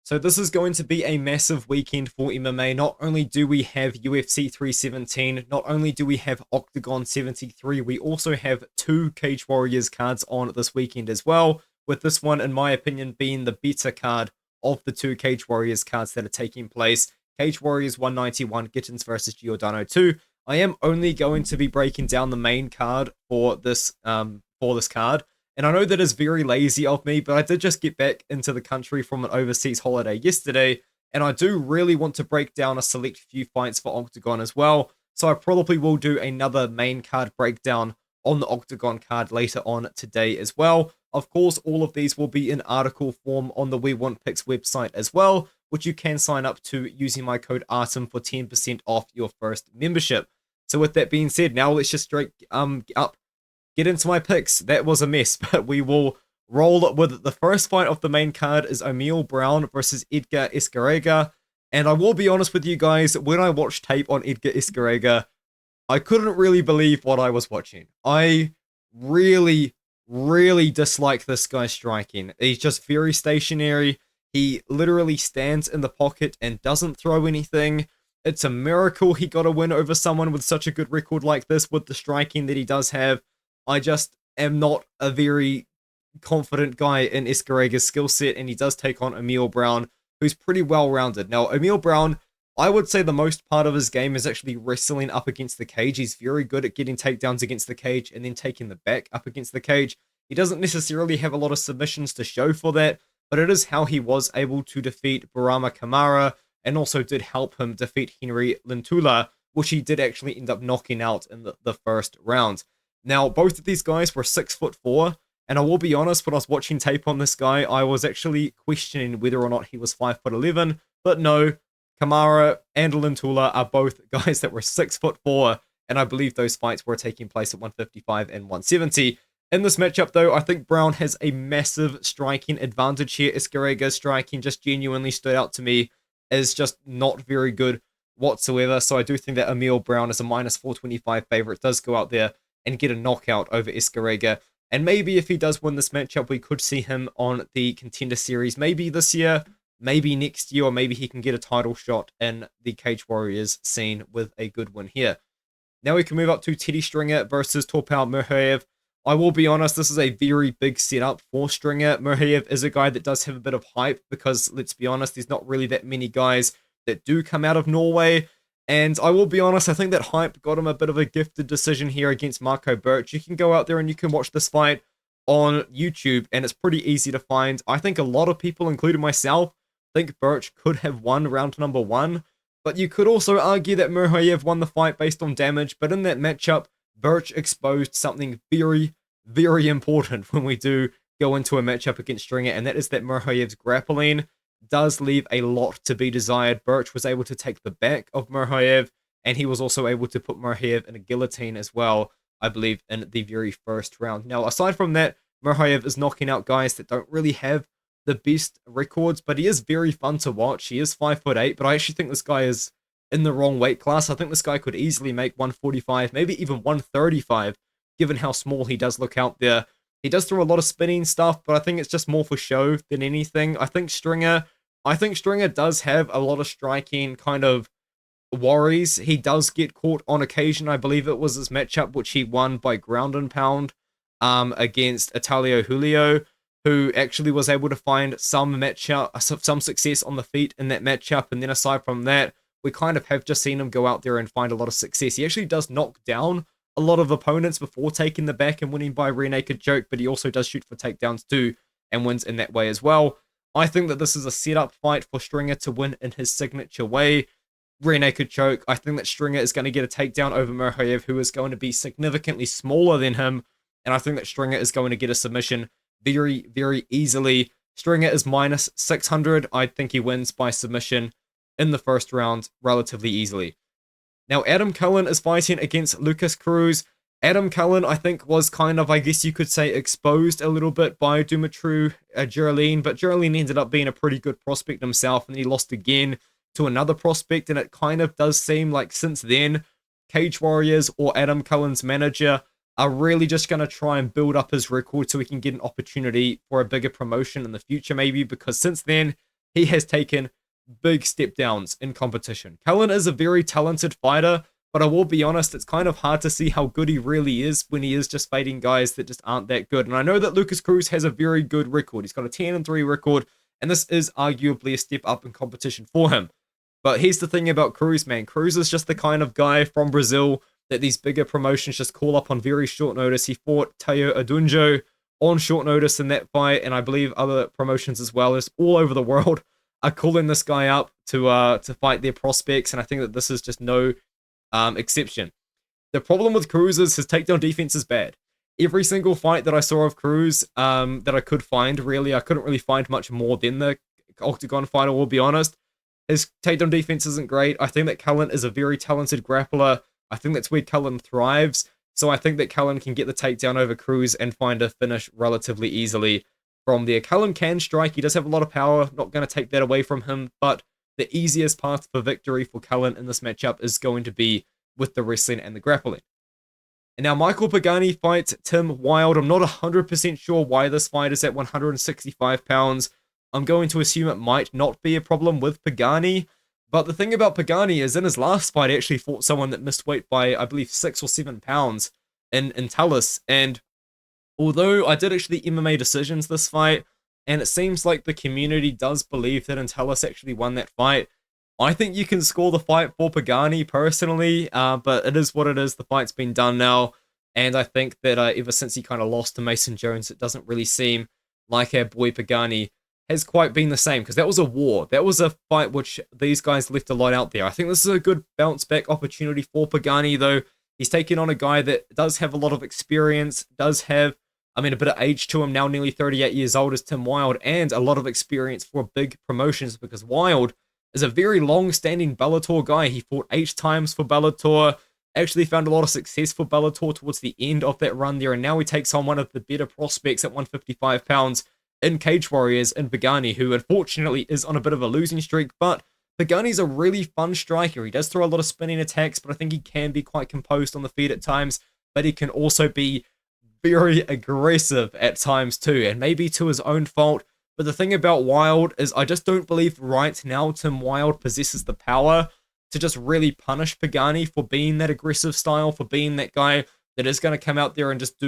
So this is going to be a massive weekend for MMA. Not only do we have UFC 317, not only do we have Octagon 73, we also have two Cage Warriors cards on this weekend as well, with this one, in my opinion, being the better card of the two Cage Warriors cards that are taking place. Cage Warriors 191, Gittins versus Giordano 2. I am only going to be breaking down the main card for this card. And I know that is very lazy of me, but I did just get back into the country from an overseas holiday yesterday, and I do really want to break down a select few fights for Octagon as well. So I probably will do another main card breakdown on the Octagon card later on today as well. Of course, all of these will be in article form on the We Want Picks website as well, which you can sign up to using my code ARTEM for 10% off your first membership. So with that being said, now let's just straight get into my picks. That was a mess, but we will roll with the first fight of the main card is Omiel Brown versus Edgar Escarrega. And I will be honest with you guys, when I watched tape on Edgar Escarrega, I couldn't really believe what I was watching. I really dislike this guy's striking. He's just very stationary. He literally stands in the pocket and doesn't throw anything. It's a miracle he got a win over someone with such a good record like this with the striking that he does have. I just am not a very confident guy in Escarrega's skill set, and he does take on Omiel Brown, who's pretty well-rounded. Now, Omiel Brown, I would say the most part of his game is actually wrestling up against the cage. He's very good at getting takedowns against the cage and then taking the back up against the cage. He doesn't necessarily have a lot of submissions to show for that, but it is how he was able to defeat Barama Kamara, and also did help him defeat Henry Lintula, which he did actually end up knocking out in the first round. Now, both of these guys were 6'4", and I will be honest, when I was watching tape on this guy, I was actually questioning whether or not he was 5'11", but no, Kamara and Lintula are both guys that were 6'4", and I believe those fights were taking place at 155 and 170. In this matchup, though, I think Brown has a massive striking advantage here. Escarrega's striking just genuinely stood out to me as just not very good whatsoever, so I do think that Omiel Brown is a minus 425 favorite, does go out there and get a knockout over Escarrega. And maybe if he does win this matchup, we could see him on the Contender Series, maybe this year, maybe next year, or maybe he can get a title shot in the Cage Warriors scene with a good win here. Now we can move up to Teddy Stringer versus Torpal Merjoev. I will be honest, this is a very big setup for Stringer. Merjoev is a guy that does have a bit of hype because, let's be honest, there's not really that many guys that do come out of Norway. And I will be honest, I think that hype got him a bit of a gifted decision here against Marco Birch. You can go out there and you can watch this fight on YouTube, and it's pretty easy to find. I think a lot of people, including myself, think Birch could have won round number 1. But you could also argue that Merjoev won the fight based on damage. But in that matchup, Birch exposed something very important when we do go into a matchup against Stringer, and that is that Merjoev's grappling does leave a lot to be desired. Birch was able to take the back of Merjoev, and he was also able to put Merjoev in a guillotine as well, I believe, in the very first round. Now, aside from that, Merjoev is knocking out guys that don't really have the best records, but he is very fun to watch. He is 5'8", but I actually think this guy is in the wrong weight class. I think this guy could easily make 145, maybe even 135, given how small he does look out there. He does throw a lot of spinning stuff, but I think it's just more for show than anything. I think Stringer does have a lot of striking kind of worries. He does get caught on occasion. I believe it was his matchup, which he won by ground and pound against Italio Julio, who actually was able to find some success on the feet in that matchup. And then aside from that, we kind of have just seen him go out there and find a lot of success. He actually does knock down a lot of opponents before taking the back and winning by rear naked choke, but he also does shoot for takedowns too and wins in that way as well. I think that this is a setup fight for Stringer to win in his signature way. Rear naked choke. I think that Stringer is going to get a takedown over Merjoev, who is going to be significantly smaller than him, and I think that Stringer is going to get a submission very easily. Stringer is minus 600. I think he wins by submission in the first round relatively easily. Now, Adam Cullen is fighting against Lukas Cruz. Adam Cullen, I think, was kind of, I guess you could say, exposed a little bit by Dumitru Geralin, but Geralin ended up being a pretty good prospect himself, and he lost again to another prospect, and it kind of does seem like since then, Cage Warriors or Adam Cullen's manager are really just going to try and build up his record so he can get an opportunity for a bigger promotion in the future, maybe, because since then, he has taken big step downs in competition. Cullen is a very talented fighter, but I will be honest, it's kind of hard to see how good he really is when he is just fighting guys that just aren't that good. And I know that Lukas Cruz has a very good record. He's got a 10-3 record, and this is arguably a step up in competition for him. But here's the thing about Cruz, man. Cruz is just the kind of guy from Brazil that these bigger promotions just call up on very short notice. He fought Tayo Adunjo on short notice in that fight, and I believe other promotions as well as all over the world are calling this guy up to fight their prospects, and I think that this is just no exception. The problem with Cruz is his takedown defense is bad. Every single fight that I saw of Cruz that I could find, really, I couldn't really find much more than the Octagon fight, I will be honest. His takedown defense isn't great. I think that Cullen is a very talented grappler. I think that's where Cullen thrives. So I think that Cullen can get the takedown over Cruz and find a finish relatively easily from there. Cullen can strike. He does have a lot of power. Not going to take that away from him. But the easiest path for victory for Cullen in this matchup is going to be with the wrestling and the grappling. And now Michael Pagani fights Tim Wilde. I'm not 100% sure why this fight is at 165 pounds. I'm going to assume it might not be a problem with Pagani. But the thing about Pagani is in his last fight, he actually fought someone that missed weight by, I believe, 6 or 7 pounds in Tallis. And although I did actually MMA decisions this fight, and it seems like the community does believe that Tallis actually won that fight, I think you can score the fight for Pagani personally, but it is what it is. The fight's been done now, and I think that ever since he kind of lost to Mason Jones, it doesn't really seem like our boy Pagani has quite been the same, because that was a war. That was a fight which these guys left a lot out there. I think this is a good bounce back opportunity for Pagani, though. He's taking on a guy that does have a lot of experience, does have, a bit of age to him, now nearly 38 years old as Tim Wilde, and a lot of experience for big promotions, because Wilde is a very long-standing Bellator guy. He fought 8 times for Bellator, actually found a lot of success for Bellator towards the end of that run there, and now he takes on one of the better prospects at 155 pounds in Cage Warriors in Pagani, who unfortunately is on a bit of a losing streak, but Pagani's a really fun striker. He does throw a lot of spinning attacks, but I think he can be quite composed on the feet at times, but he can also be very aggressive at times too, and maybe to his own fault. But the thing about Wilde is I just don't believe right now Tim Wilde possesses the power to just really punish Pagani for being that aggressive style, for being that guy that is going to come out there and just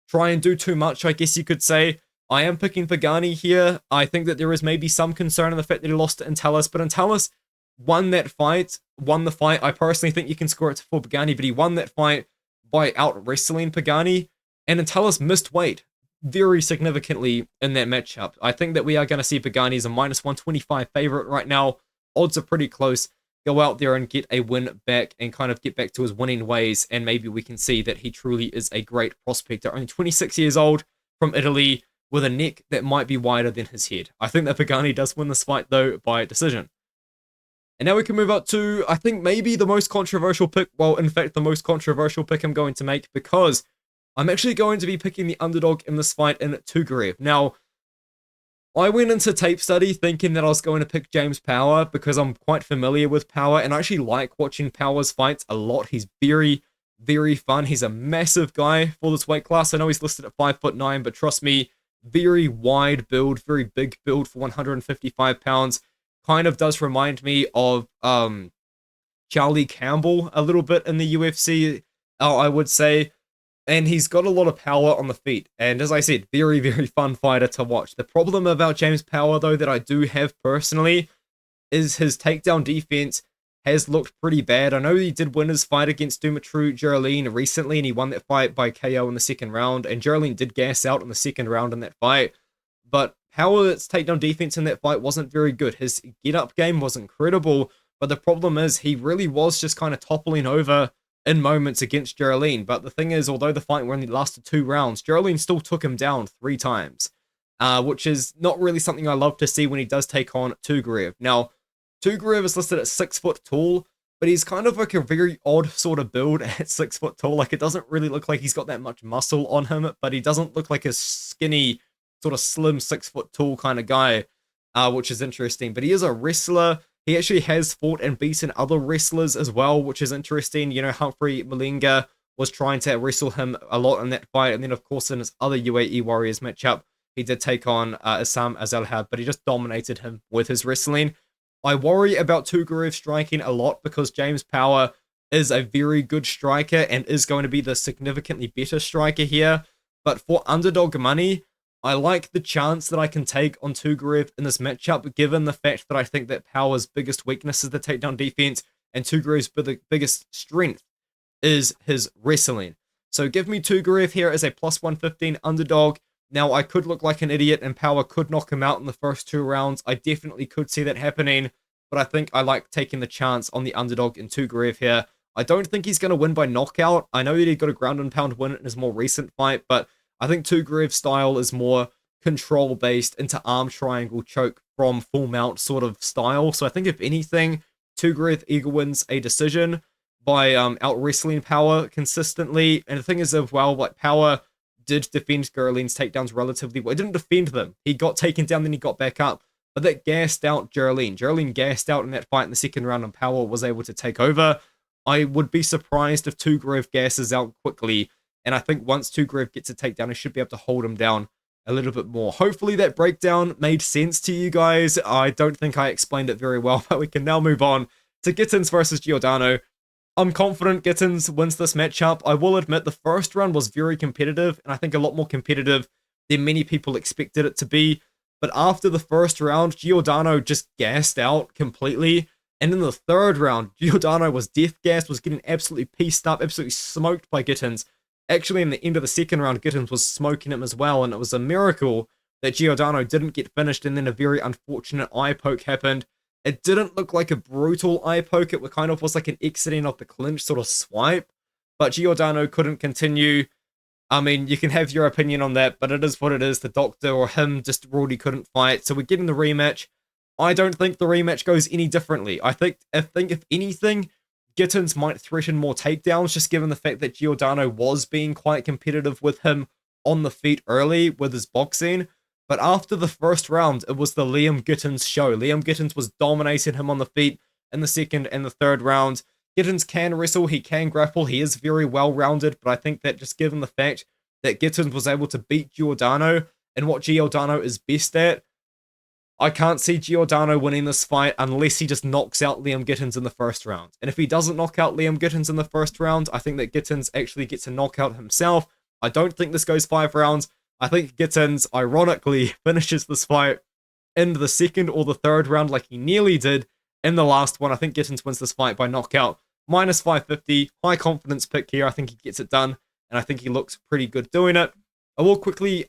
try and do too much, I guess you could say. I am picking Pagani here. I think that there is maybe some concern in the fact that he lost to Tallis, but Tallis won the fight. I personally think you can score it for Pagani, but he won that fight by out-wrestling Pagani, and Tallis missed weight very significantly in that matchup. I think that we are going to see Pagani as a -125 favorite right now. Odds are pretty close. Go out there and get a win back and kind of get back to his winning ways, and maybe we can see that he truly is a great prospector. Only 26 years old, from Italy, with a neck that might be wider than his head. I think that Pagani does win this fight, though, by decision. And now we can move up to, I think, maybe the most controversial pick. Well, in fact, the most controversial pick I'm going to make, because I'm actually going to be picking the underdog in this fight in Tugarev. Now, I went into tape study thinking that I was going to pick James Power because I'm quite familiar with Power, and I actually like watching Power's fights a lot. He's very, very fun. He's a massive guy for this weight class. I know he's listed at 5'9", but trust me, very wide build, very big build for 155 pounds. Kind of does remind me of Charlie Campbell a little bit in the UFC, I would say. And he's got a lot of power on the feet. And as I said, very, very fun fighter to watch. The problem about James Power, though, that I do have personally is his takedown defense has looked pretty bad. I know he did win his fight against Dumitru Geraldine recently, and he won that fight by KO in the second round, and Geraldine did gas out in the second round in that fight, but Power's takedown defense in that fight wasn't very good. His get-up game was incredible, but the problem is he really was just kind of toppling over in moments against Geraldine. But the thing is, although the fight only lasted 2 rounds, Geraldine still took him down 3 times, which is not really something I love to see when he does take on Tugarev. Now, Tugarev is listed at 6 foot tall, but he's kind of like a very odd sort of build at 6 foot tall. Like, it doesn't really look like he's got that much muscle on him, but he doesn't look like a skinny, sort of slim 6 foot tall kind of guy, which is interesting. But he is a wrestler. He actually has fought and beaten other wrestlers as well, which is interesting. You know, Humphrey Malinga was trying to wrestle him a lot in that fight. And then, of course, in his other UAE Warriors matchup, he did take on Assam Azalhab, but he just dominated him with his wrestling. I worry about Tugarev striking a lot because James Power is a very good striker and is going to be the significantly better striker here. But for underdog money, I like the chance that I can take on Tugarev in this matchup, given the fact that I think that Power's biggest weakness is the takedown defense, and Tugarev's biggest strength is his wrestling. So give me Tugarev here as a plus 115 underdog. Now, I could look like an idiot and Power could knock him out in the first 2 rounds. I definitely could see that happening, but I think I like taking the chance on the underdog in Tugarev here. I don't think he's going to win by knockout. I know that he got a ground and pound win in his more recent fight, but I think Tugarev's style is more control-based into arm triangle choke from full mount sort of style. So I think if anything, Tugarev either wins a decision by out-wrestling Power consistently. And the thing is, as well, like Power did defend Gerlin's takedowns relatively well. He didn't defend them. He got taken down, then he got back up. But that gassed out Gerlin. Gerlin gassed out in that fight in the second round, and Power was able to take over. I would be surprised if Tugarev gasses out quickly. And I think once Tugarev gets a takedown, he should be able to hold him down a little bit more. Hopefully that breakdown made sense to you guys. I don't think I explained it very well, but we can now move on to Gittins versus Giordano. I'm confident Gittins wins this matchup. I will admit the first round was very competitive, and I think a lot more competitive than many people expected it to be. But after the first round, Giordano just gassed out completely. And in the third round, Giordano was death-gassed, was getting absolutely pieced up, absolutely smoked by Gittins. Actually, in the end of the second round, Gittins was smoking him as well, and it was a miracle that Giordano didn't get finished, and then a very unfortunate eye poke happened. It didn't look like a brutal eye poke, it kind of was like an exiting of the clinch sort of swipe, but Giordano couldn't continue. I mean, you can have your opinion on that, but it is what it is. The doctor or him just ruled he couldn't fight, so we're getting the rematch. I don't think the rematch goes any differently. I think if anything, Gittins might threaten more takedowns, just given the fact that Giordano was being quite competitive with him on the feet early with his boxing. But after the first round, it was the Liam Gittins show. Liam Gittins was dominating him on the feet in the second and the third round. Gittins can wrestle, he can grapple, he is very well-rounded, but I think that just given the fact that Gittins was able to beat Giordano and what Giordano is best at, I can't see Giordano winning this fight unless he just knocks out Liam Gittins in the first round. And if he doesn't knock out Liam Gittins in the first round, I think that Gittins actually gets a knockout himself. I don't think this goes 5 rounds. I think Gittins, ironically, finishes this fight in the second or the third round like he nearly did in the last one. I think Gittins wins this fight by knockout. Minus 550, high confidence pick here. I think he gets it done, and I think he looks pretty good doing it. I will quickly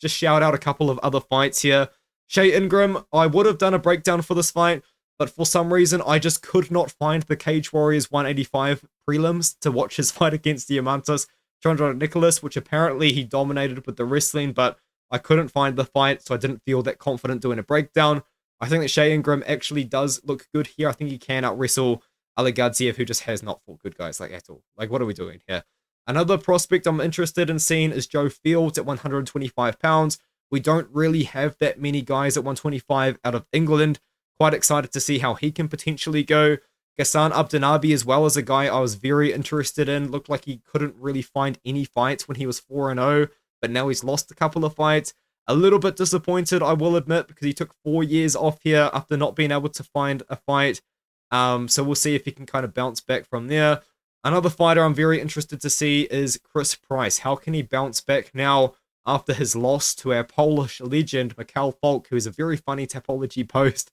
just shout out a couple of other fights here. Shea Ingram, I would have done a breakdown for this fight, but for some reason, I just could not find the Cage Warriors 185 prelims to watch his fight against Diamantis Chandra Nicholas, which apparently he dominated with the wrestling, but I couldn't find the fight, so I didn't feel that confident doing a breakdown. I think that Shea Ingram actually does look good here. I think he can out-wrestle Ali Gadziev, who just has not fought good guys like at all. Like, what are we doing here? Another prospect I'm interested in seeing is Joe Fields at 125 pounds. We don't really have that many guys at 125 out of England. Quite excited to see how he can potentially go. Ghassan Abdanabi as well as a guy I was very interested in. Looked like he couldn't really find any fights when he was 4-0, but now he's lost a couple of fights. A little bit disappointed, I will admit, because he took 4 years off here after not being able to find a fight. So we'll see if he can kind of bounce back from there. Another fighter I'm very interested to see is Chris Price. How can he bounce back now after his loss to our Polish legend, Mikhail Falk, who is a very funny Tapology post.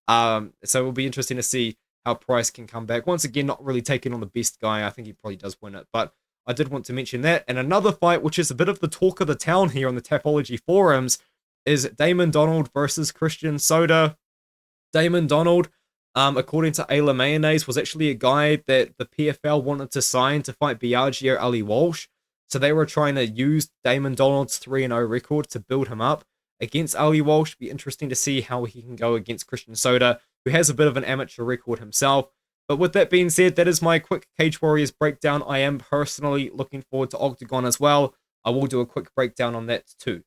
So it'll be interesting to see how Price can come back. Once again, not really taking on the best guy. I think he probably does win it, but I did want to mention that. And another fight, which is a bit of the talk of the town here on the Tapology forums, is Damon Donald versus Christian Soda. Damon Donald, according to Ayla Mayonnaise, was actually a guy that the PFL wanted to sign to fight Biagio Ali Walsh. So they were trying to use Damon Donald's 3-0 record to build him up against Ali Walsh. Be interesting to see how he can go against Christian Soda, who has a bit of an amateur record himself. But with that being said, that is my quick Cage Warriors breakdown. I am personally looking forward to Octagon as well. I will do a quick breakdown on that too.